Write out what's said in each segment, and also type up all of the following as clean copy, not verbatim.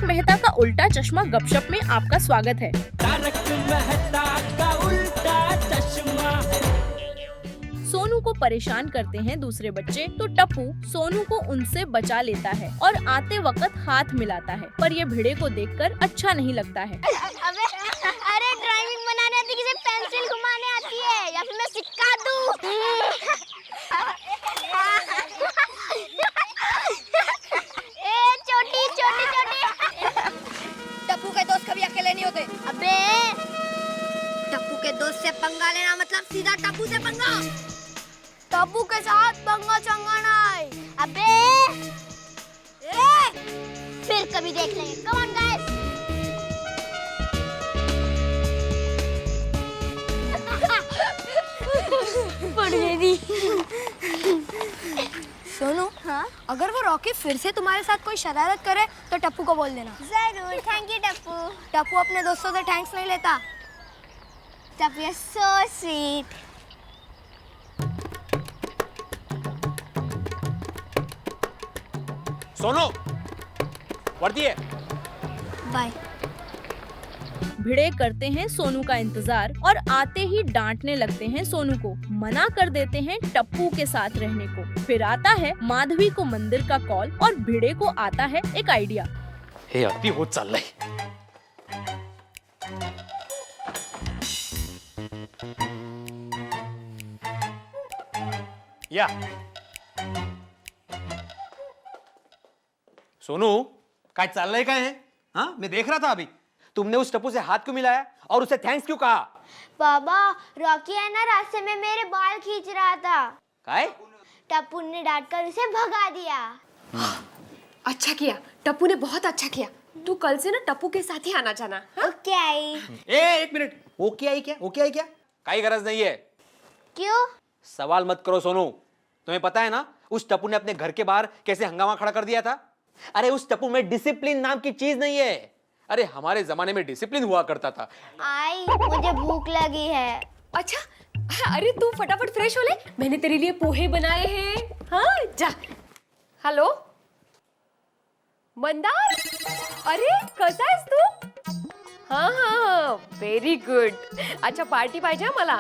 मेहता का उल्टा चश्मा गपशप में आपका स्वागत है। तारक मेहता का उल्टा चश्मा। सोनू को परेशान करते हैं दूसरे बच्चे तो टप्पू सोनू को उनसे बचा लेता है और आते वक्त हाथ मिलाता है, पर ये भिड़े को देखकर अच्छा नहीं लगता है। अबे अरे ड्राइंग बनाने आती किसे पेंसिल घुमाने आती है या फिर मैं सिक्का दूं? ए छोटी छोटी छोटी टप्पू के दोस्त कभी अकेले नहीं होते। अबे टप्पू के दोस्त से पंगा लेना मतलब सीधा टप्पू से पंगा। टप्पू के साथ पंगा चंगा नहीं। अबे फिर कभी देख लेंगे। Come on guys. सोनू, हाँ? अगर वो रॉकी फिर से तुम्हारे साथ कोई शरारत करे तो टप्पू को बोल देना। जरूर। Thank you Tappu. टप्पू अपने दोस्तों से थैंक्स नहीं लेता। Tappu is so sweet. Sonu, वर्दी है। बाय। भिड़े करते हैं सोनू का इंतजार और आते ही डांटने लगते हैं सोनू को, मना कर देते हैं टप्पू के साथ रहने को। फिर आता है माधवी को मंदिर का कॉल और भिड़े को आता है एक आइडिया। हे अति होत चाललंय। या सोनू, काय चाललंय काय है? हाँ, मैं देख रहा था अभी। तुमने उस टप्पू से हाथ क्यों मिलाया और उसे थैंक्स क्यों कहा? बाबा रॉकी है ना, रास्ते में मेरे बाल खींच रहा था। काय? टप्पू ने डांटकर उसे भगा दिया। अच्छा किया, टप्पू ने बहुत अच्छा किया। तू कल से ना टप्पू के साथ ही आना जाना। Okay I. एक मिनट, ओके आई क्या? ओके आई क्या? काई गरज नहीं है। क्यों? सवाल मत करो सोनू। तुम्हें पता है ना उस टप्पू ने अपने घर के बाहर कैसे हंगामा खड़ा कर दिया था? अरे उस टप्पू में डिसिप्लिन नाम की चीज नहीं है। अरे हमारे जमाने में डिसिप्लिन हुआ करता था। आई मुझे भूख लगी है। अच्छा, अरे तू फटाफट फ्रेश हो ले, मैंने तेरे लिए पोहे बनाए हैं। हाँ जा। हेलो मंदार, अरे कसा आहेस तू? हाँ हाँ व्हेरी गुड। अच्छा पार्टी पाहिजे मला।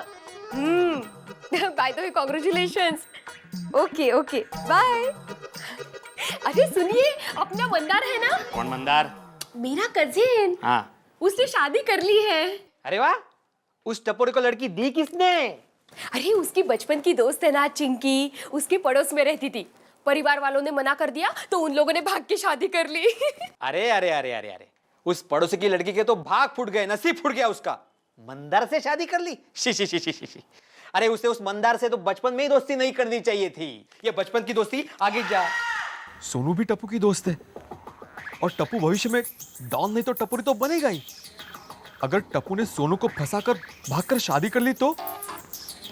By the way congratulations. Okay okay bye. अरे सुनिए, अपना मंदार है ना? कौन मंदार? मेरा कजिन। हाँ। उसने शादी कर ली है। अरे वाह, उस टपोरे को लड़की दी किसने? अरे उसकी बचपन की दोस्त है ना चिंकी, उसके पड़ोस में रहती थी। परिवार वालों ने मना कर दिया तो उन लोगों ने भाग के शादी कर ली। अरे अरे अरे अरे अरे, उस पड़ोसी की लड़की के तो भाग फूट गए, नसीब फूट गया उसका। मंदार से शादी कर ली? शी शी शी शी शी। अरे उसे उस मंदार से तो बचपन में ही दोस्ती नहीं करनी चाहिए थी। ये बचपन की दोस्ती आगे जा। सोनू भी टप्पू की दोस्त है और टप्पू भविष्य में डॉन नहीं तो टपोरी तो बनेगा ही। अगर टप्पू ने सोनू को फंसाकर भागकर शादी कर ली तो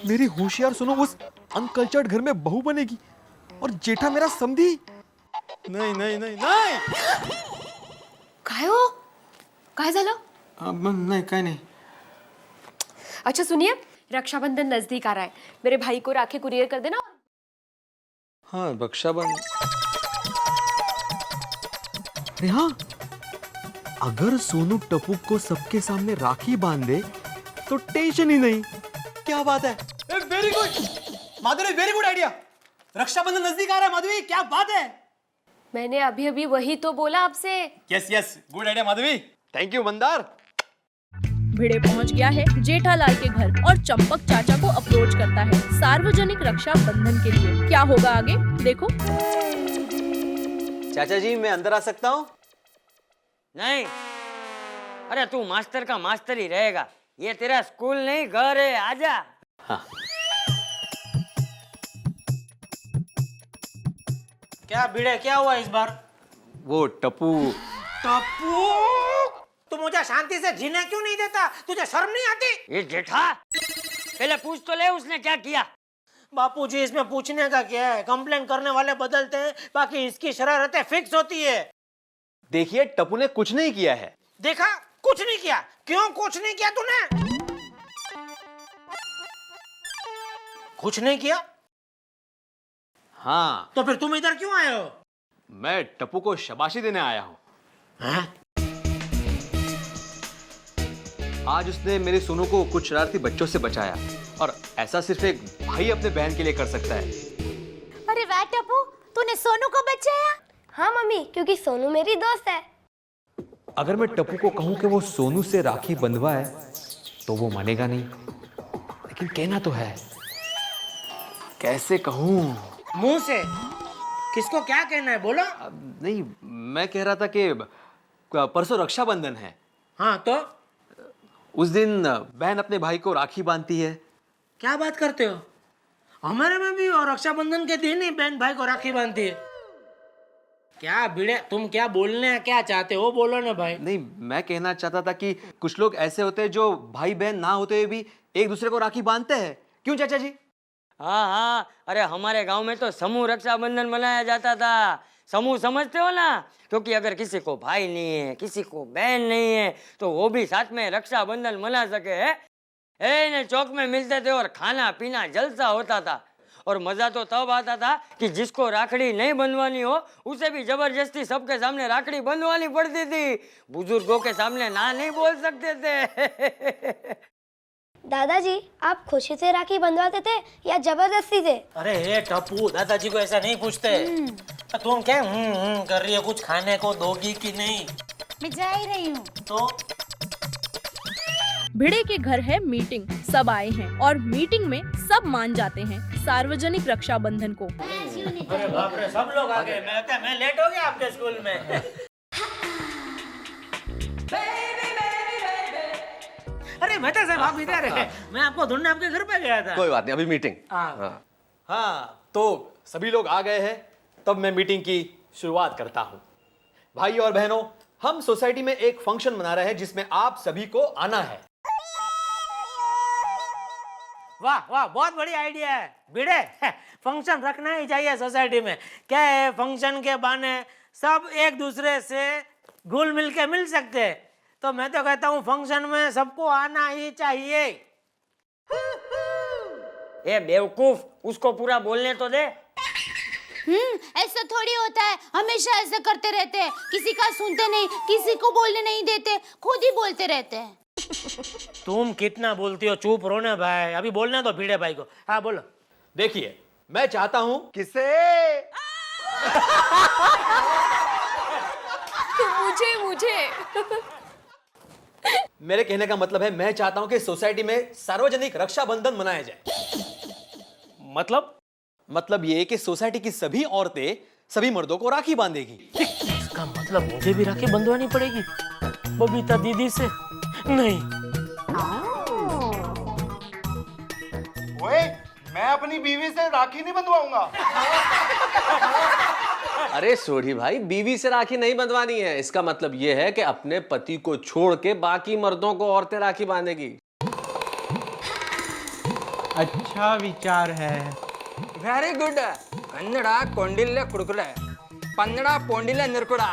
मेरी होशियार सोनू उस अनकल्चर्ड घर में बहू बनेगी और जेठा मेरा समधी। नहीं नहीं नहीं नहीं। काय हो? काय झालं? नहीं काय नहीं। अच्छा सुनिए, रक्षाबंधन नजदीक आ रहा है, मेरे भाई को राखी कुरियर कर देना। हाँ रक्षाबंधन। अरे हाँ, अगर सोनू टप्पू को सबके सामने राखी बांध दे तो टेंशन ही नहीं। क्या बात है? वेरी गुड माधुरी, वेरी गुड आइडिया। रक्षाबंधन नजदीक आ रहा है माधवी, क्या बात है? मैंने अभी अभी वही तो बोला आपसे। Yes yes, good idea Madhavi. Thank you Mandar. Bhide पहुंच गया है जेठालाल के घर और चंपक चाचा को अप्रोच करता है सार्वजनिक रक्षा बंधन के लिए। क्या होगा आगे देखो। चाचा जी, मैं अंदर आ सकता हूँ? नहीं, अरे तू मास्टर का मास्टर ही रहेगा। ये तेरा स्कूल नहीं घर है, आजा। हाँ। क्या भिड़े, क्या हुआ इस बार? वो टप्पू। टप्पू, तू मुझे शांति से जीने क्यों नहीं देता? तुझे शर्म नहीं आती? ये जेठा, पहले पूछ तो ले उसने क्या किया। बापूजी, इसमें पूछने का क्या है? कंप्लेन करने वाले बदलते हैं, बाकी इसकी शरारतें फिक्स होती है। देखिए टप्पू ने कुछ नहीं किया है। देखा, कुछ नहीं किया। क्यों कुछ नहीं किया तूने? कुछ नहीं किया? हाँ। तो फिर तुम इधर क्यों आए हो? मैं टप्पू को शाबाशी देने आया हूँ। हाँ? आज उसने मेरे सोनू को कुछ शरारती बच्चों से बचाया, और ऐसा सिर्फ एक भाई अपने बहन के लिए कर सकता है। अरे वाह टप्पू, तूने सोनू को बचाया। हाँ मम्मी, क्योंकि सोनू मेरी दोस्त है। अगर मैं टप्पू को कहूं कि वो सोनू से राखी बंधवाए तो वो मानेगा नहीं, लेकिन कहना तो है। कैसे कहूं? मुंह से। किसको क्या कहना है, बोलो। नहीं, मैं कह रहा था कि परसों रक्षाबंधन है। हाँ तो उस दिन बहन अपने भाई को राखी बांधती है। क्या बात करते हो? हमारे में भी और रक्षाबंधन के दिन ही बहन भाई को राखी बांधती है। क्या भिड़े, तुम क्या बोलने क्या चाहते हो, बोलो ना भाई। नहीं, मैं कहना चाहता था कि कुछ लोग ऐसे होते हैं जो भाई बहन ना होते हुए भी एक दूसरे को राखी बांधते हैं। क्यों चाचा जी? हाँ हाँ, अरे हमारे गांव में तो समूह रक्षाबंधन मनाया जाता था। समूह समझते हो ना? क्योंकि अगर किसी को भाई नहीं है, किसी को बहन नहीं है, तो वो भी साथ में रक्षाबंधन मना सके है। ने चौक में मिलते थे और खाना पीना जलसा होता था। और मजा तो तब आता था कि जिसको राखड़ी नहीं बंधवानी हो उसे भी जबरदस्ती सबके सामने राखड़ी बंधवानी पड़ती थी। बुजुर्गों के सामने ना नहीं बोल सकते थे। दादाजी, आप खुशी से राखी बंधवाते थे या जबरदस्ती से? अरे हे टप्पू, दादाजी को ऐसा नहीं पूछते। तुम क्या कर रही हो? कुछ खाने को दोगी कि नहीं? मैं जा ही रही हूँ। तो भिड़े के घर है मीटिंग, सब आए हैं और मीटिंग में सब मान जाते हैं सार्वजनिक रक्षाबंधन को। अरे बाप रे, सब लोग आ गए। मैं लेट हो गया आपके स्कूल में। अरे मेहता साहब, आप इधर है। मैं आपको ढूंढने आपके घर पे गया था। कोई बात नहीं, अभी मीटिंग। हाँ, तो सभी लोग आ गए हैं, तब मैं मीटिंग की शुरुआत करता हूँ। भाई और बहनों, हम सोसाइटी में एक फंक्शन मना रहे हैं जिसमें आप सभी को आना है। वाह वाह, बहुत बड़ी आइडिया है भिड़े। फंक्शन रखना ही चाहिए सोसाइटी में। क्या है, फंक्शन के बहाने सब एक दूसरे से घुल मिल के मिल सकते हैं। तो मैं तो कहता हूँ फंक्शन में सबको आना ही चाहिए। ए बेवकूफ, उसको पूरा बोलने तो दे। ऐसा थोड़ी होता है, हमेशा ऐसा करते रहते हैं। किसी का सुनते नहीं, किसी को बोलने नहीं देते, खुद ही बोलते रहते हैं। तुम कितना बोलती हो, चुप रहो ना भाई। अभी बोलने दो भिड़े भाई को। हाँ बोलो। देखिए, मैं चाहता हूं किसे? मुझे मेरे कहने का मतलब है, मैं चाहता हूं कि सोसाइटी में सार्वजनिक रक्षाबंधन मनाया जाए। मतलब ये कि सोसाइटी की सभी औरतें सभी मर्दों को राखी बांधेगी। इसका मतलब मुझे भी राखी बंधवानी पड़ेगी बबीता दीदी से? नहीं। ओए, मैं अपनी बीवी से राखी नहीं बंधवाऊंगा। अरे सोढ़ी भाई, बीवी से राखी नहीं बंधवानी है। इसका मतलब यह है कि अपने पति को छोड़ के बाकी मर्दों को औरतें राखी बांधेगी। अच्छा विचार है। Very good. कन्नड़ा कोंडिल्ले कुड़कुले, पन्नड़ा पोंडिल्ले निरकुड़ा।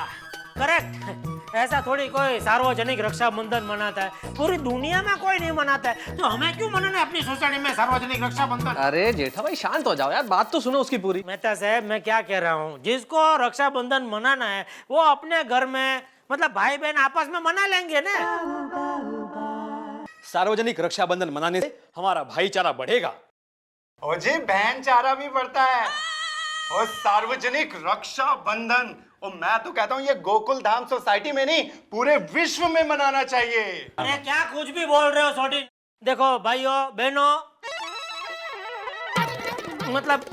करेक्ट। ऐसा थोड़ी कोई सार्वजनिक रक्षाबंधन मनाता है, पूरी दुनिया में कोई नहीं मनाता है, तो हमें क्यों मनाना है अपनी सोसाइटी में सार्वजनिक रक्षाबंधन? अरे जेठा भाई, शांत हो जाओ यार, बात तो सुनो उसकी पूरी। मेहता साहब, मैं क्या कह रहा हूँ, जिसको रक्षाबंधन मनाना है वो अपने घर में, मतलब भाई बहन आपस में मना लेंगे ना। सार्वजनिक रक्षाबंधन मनाने से हमारा भाईचारा बढ़ेगा। ओ जी, बहन चारा भी बढ़ता है। और सार्वजनिक रक्षाबंधन, और मैं तो कहता हूँ ये गोकुल धाम सोसाइटी में नहीं, पूरे विश्व में मनाना चाहिए। अरे क्या कुछ भी बोल रहे हो छोटी। देखो भाइयों बहनों, मतलब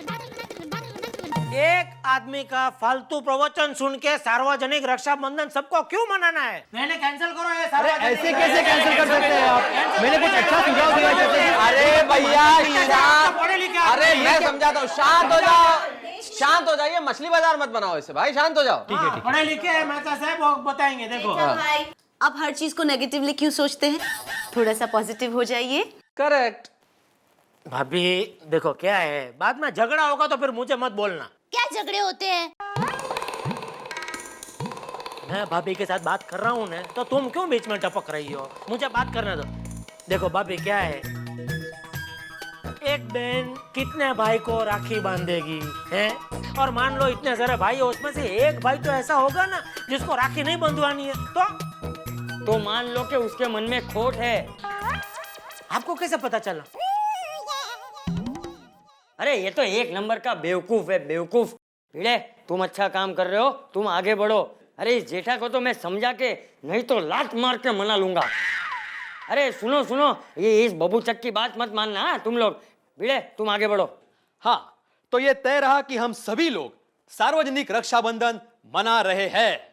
एक आदमी का फालतू प्रवचन सुन के सार्वजनिक रक्षाबंधन सबको क्यों मनाना है? मैंने कैंसिल करो ये सार्वजनिक। ऐसे कैसे कैंसिल कर सकते हैं आप? मैंने कुछ अच्छा सुझाव दिया जैसे। अरे भैया पढ़े लिखे अरे मैं समझाता हूँ, शांत हो जाओ, शांत हो जाइए। मछली बाजार मत बनाओ इसे भाई, शांत हो जाओ। ठीक है, पढ़े लिखे हैं मेहता साहब, वो बताएंगे। देखो आप हर चीज को नेगेटिवली क्यों सोचते हैं? थोड़ा सा पॉजिटिव हो जाइए। करेक्ट। भाभी देखो क्या है, बाद में झगड़ा होगा तो फिर मुझे मत बोलना। क्या झगड़े होते हैं? मैं भाभी के साथ बात कर रहा हूँ ना, तो तुम क्यों बीच में टपक रही हो? मुझे बात करने दो। देखो भाभी क्या है, एक बहन कितने भाई को राखी बांधेगी है? और मान लो इतने सारे भाई हो, उसमें से एक भाई तो ऐसा होगा ना जिसको राखी नहीं बंधवानी है, तो तो मान लो कि उसके मन में खोट है। आपको कैसे पता चला? अरे ये तो एक नंबर का बेवकूफ है, बेवकूफ। भिड़े, तुम अच्छा काम कर रहे हो, तुम आगे बढ़ो। अरे इस जेठा को तो मैं समझा के नहीं तो लात मार के मना लूंगा। अरे सुनो सुनो, ये इस बबूचक की बात मत मानना। हाँ, तुम लोग भिड़े, तुम आगे बढ़ो। हाँ, तो ये तय रहा कि हम सभी लोग सार्वजनिक रक्षाबंधन मना रहे हैं।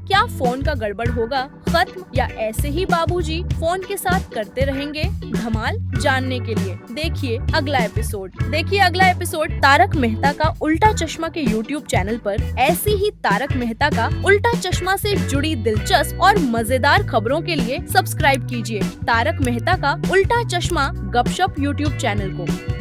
क्या फोन का गड़बड़ होगा खत्म, या ऐसे ही बाबूजी फोन के साथ करते रहेंगे धमाल? जानने के लिए देखिए अगला एपिसोड तारक मेहता का उल्टा चश्मा के YouTube चैनल पर। ऐसी ही तारक मेहता का उल्टा चश्मा से जुड़ी दिलचस्प और मजेदार खबरों के लिए सब्सक्राइब कीजिए तारक मेहता का उल्टा चश्मा गपशप YouTube चैनल को।